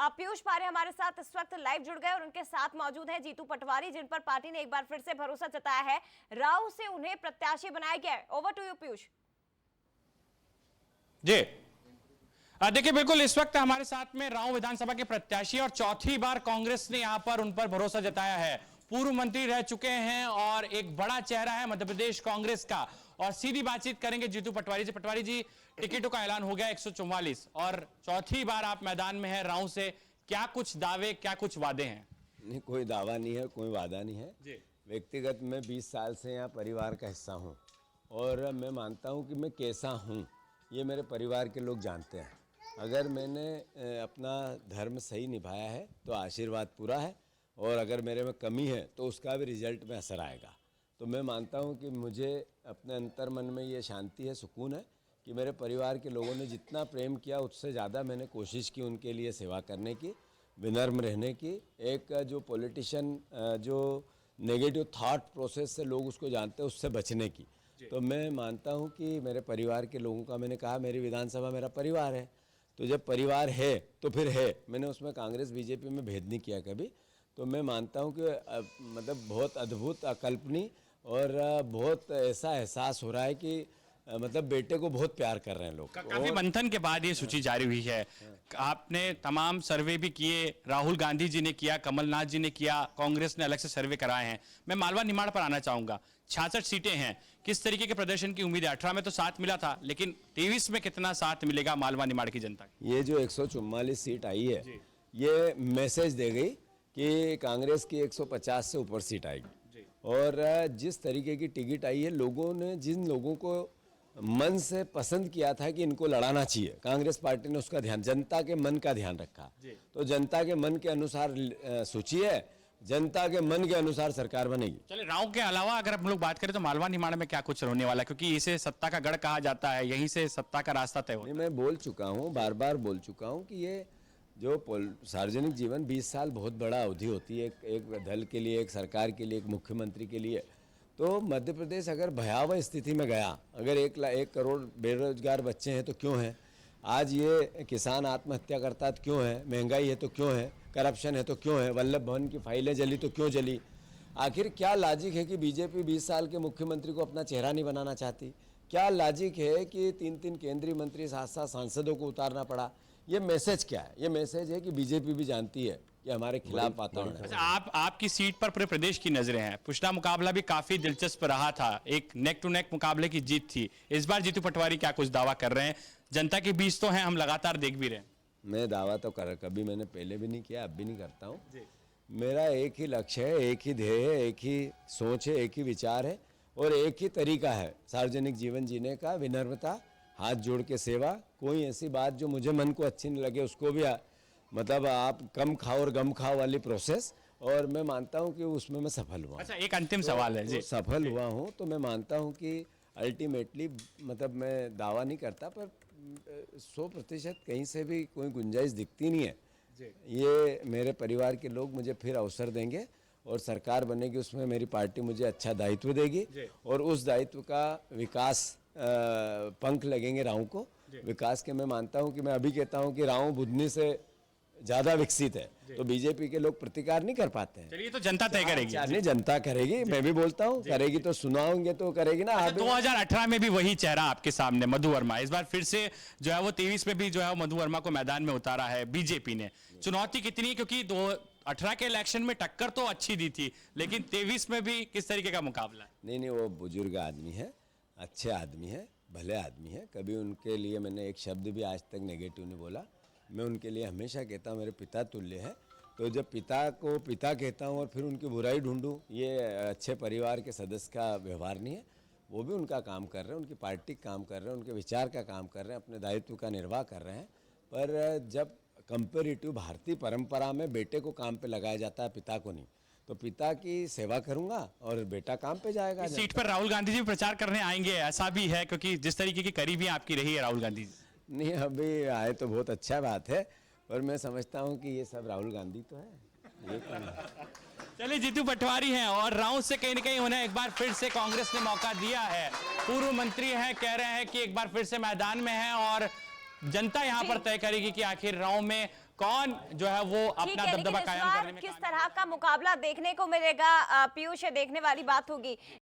पीयूष पारे हमारे साथ इस वक्त लाइव जुड़ गए और उनके साथ मौजूद है जीतू पटवारी, जिन पर पार्टी ने एक बार फिर से भरोसा जताया है। राव से उन्हें प्रत्याशी बनाया गया है। Over to you Piyush. जी देखिए, बिल्कुल इस वक्त हमारे साथ में राव विधानसभा के प्रत्याशी और चौथी बार कांग्रेस ने यहां पर उन पर भरोसा जताया है। पूर्व मंत्री रह चुके हैं और एक बड़ा चेहरा है मध्य प्रदेश कांग्रेस का। और सीधी बातचीत करेंगे जीतू पटवारी जी। पटवारी जी, टिकटों का ऐलान हो गया 144 और चौथी बार आप मैदान में हैं राव से। क्या कुछ दावे, क्या कुछ वादे हैं? नहीं, कोई दावा नहीं है, कोई वादा नहीं है जी। व्यक्तिगत मैं 20 साल से यहाँ परिवार का हिस्सा हूँ और मैं मानता हूँ कि मैं कैसा हूँ ये मेरे परिवार के लोग जानते हैं। अगर मैंने अपना धर्म सही निभाया है तो आशीर्वाद पूरा है, और अगर मेरे में कमी है तो उसका भी रिजल्ट में असर आएगा। तो मैं मानता हूँ कि मुझे अपने अंतर मन में ये शांति है, सुकून है कि मेरे परिवार के लोगों ने जितना प्रेम किया उससे ज़्यादा मैंने कोशिश की उनके लिए सेवा करने की, विनम्र रहने की। एक जो पॉलिटिशियन जो नेगेटिव थॉट प्रोसेस से लोग उसको जानते हैं उससे बचने की। तो मैं मानता हूँ कि मेरे परिवार के लोगों का, मैंने कहा मेरी विधानसभा मेरा परिवार है, तो जब परिवार है तो फिर है। मैंने उसमें कांग्रेस बीजेपी में भेद नहीं किया कभी। तो मैं मानता हूँ कि मतलब बहुत अद्भुत, अकल्पनीय और बहुत ऐसा एहसास हो रहा है कि मतलब बेटे को बहुत प्यार कर रहे हैं लोग। काफी मंथन के बाद ये सूची जारी हुई है। आपने तमाम सर्वे भी किए, राहुल गांधी जी ने किया, कमलनाथ जी ने किया, कांग्रेस ने अलग से सर्वे कराए हैं। मैं मालवा निमाड़ पर आना चाहूंगा। 66 सीटें हैं, किस तरीके के प्रदर्शन की उम्मीद है? 18 में तो साथ मिला था, लेकिन 23 में कितना साथ मिलेगा मालवा निमाड़ की जनता? ये जो 144 सीट आई है ये मैसेज दे गई कि कांग्रेस की 150 से ऊपर सीट आएगी। और जिस तरीके की टिकट आई है, लोगों ने, जिन लोगों को मन से पसंद किया था कि इनको लड़ाना चाहिए, कांग्रेस पार्टी ने उसका ध्यान, जनता के मन का ध्यान रखा। तो जनता के मन के अनुसार सूची है, जनता के मन के अनुसार सरकार बनेगी। चलिए, राव के अलावा अगर हम लोग बात करें तो मालवा निमाड़ में क्या कुछ होने वाला है? क्योंकि इसे सत्ता का गढ़ कहा जाता है, यहीं से सत्ता का रास्ता तय होता है। मैं बोल चुका हूँ, बार बार बोल चुका हूँ कि ये जो सार्वजनिक जीवन 20 साल बहुत बड़ा अवधि होती है एक दल के लिए, एक सरकार के लिए, एक मुख्यमंत्री के लिए। तो मध्य प्रदेश अगर भयावह स्थिति में गया, अगर 1 करोड़ बेरोजगार बच्चे हैं तो क्यों हैं, आज ये किसान आत्महत्या करता है तो क्यों है, महंगाई है तो क्यों है, करप्शन है तो क्यों है, वल्लभ भवन की फाइलें जली तो क्यों जली? आखिर क्या लॉजिक है कि बीजेपी 20 साल के मुख्यमंत्री को अपना चेहरा नहीं बनाना चाहती? क्या लॉजिक है कि 3-3 केंद्रीय मंत्री, 7-7 सांसदों को उतारना पड़ा? ये मैसेज क्या है? ये मैसेज है कि बीजेपी भी जानती है कि हमारे खिलाफ वातावरण है। अच्छा, आपकी सीट पर पूरे प्रदेश की नजरें हैं। पिछला मुकाबला भी काफी दिलचस्प रहा था, एक नेक टू नेक मुकाबले की जीत थी। इस बार जीतू पटवारी क्या कुछ दावा कर रहे हैं? जनता के बीच तो हैं, हम लगातार देख भी रहे हैं। मैं दावा तो कभी मैंने पहले भी नहीं किया, अब भी नहीं करता हूँ। मेरा एक ही लक्ष्य है, एक ही ध्येय है, एक ही सोच है, एक ही विचार है और एक ही तरीका है सार्वजनिक जीवन जीने का, विनम्रता, हाथ जोड़ के सेवा। कोई ऐसी बात जो मुझे मन को अच्छी नहीं लगे उसको भी मतलब आप कम खाओ और गम खाओ वाली प्रोसेस, और मैं मानता हूं कि उसमें मैं सफल हुआ। अच्छा, एक अंतिम सवाल है जी। सफल हुआ हूं तो मैं मानता हूं कि अल्टीमेटली, मतलब मैं दावा नहीं करता पर 100% कहीं से भी कोई गुंजाइश दिखती नहीं है। ये मेरे परिवार के लोग मुझे फिर अवसर देंगे और सरकार बनेगी, उसमें मेरी पार्टी मुझे अच्छा दायित्व देगी और उस दायित्व का विकास पंख लगेंगे राव को। विकास के मैं मानता हूं कि मैं अभी कहता हूं कि राव बुधनी से ज्यादा विकसित है, तो बीजेपी के लोग प्रतिकार नहीं कर पाते हैं। चलिए, तो जनता तय करेगी। नहीं, जनता करेगी, मैं भी बोलता हूं करेगी, तो सुनाओगे तो करेगी ना। अच्छा, 2018 में भी वही चेहरा आपके सामने, मधु वर्मा। इस बार फिर से जो है वो 23 में भी जो है वो मधु वर्मा को मैदान में उतारा है बीजेपी ने। चुनौती कितनी है? क्योंकि 2018 के इलेक्शन में टक्कर तो अच्छी दी थी, लेकिन 23 में भी किस तरीके का मुकाबला है? नहीं, वो बुजुर्ग आदमी है, अच्छे आदमी है, भले आदमी है। कभी उनके लिए मैंने एक शब्द भी आज तक नेगेटिव नहीं बोला। मैं उनके लिए हमेशा कहता हूँ मेरे पिता तुल्य है। तो जब पिता को पिता कहता हूँ और फिर उनकी बुराई ढूंढूं, ये अच्छे परिवार के सदस्य का व्यवहार नहीं है। वो भी उनका काम कर रहे हैं, उनकी पार्टी का काम कर रहे हैं, उनके विचार का काम कर रहे हैं, अपने दायित्व का निर्वाह कर रहे हैं। पर जब कंपेरेटिव भारतीय परंपरा में बेटे को काम पे लगाया जाता है, पिता को नहीं, तो पिता की सेवा करूंगा और बेटा काम पे जाएगा। इस सीट पर राहुल गांधी जी प्रचार करने आएंगे, ऐसा भी है? क्योंकि जिस तरीके की करीबी आपकी रही है राहुल गांधी जी। नहीं, अभी आए तो बहुत अच्छा बात है, पर मैं समझता हूं कि ये सब राहुल गांधी तो है, ये कौन है? चलिए, जीतू पटवारी हैं और राव से कहीं ना कहीं उन्हें एक बार फिर से कांग्रेस ने मौका दिया है। पूर्व मंत्री हैं, कह रहे हैं कि एक बार फिर से मैदान में हैं और जनता यहां पर तय करेगी कि आखिर राव में कौन जो है वो ठीक अपना है, लेकिन दबदबा इस कायम बार करने में किस कामयाब तरह का मुकाबला देखने को मिलेगा पीयूष, ये देखने वाली बात होगी।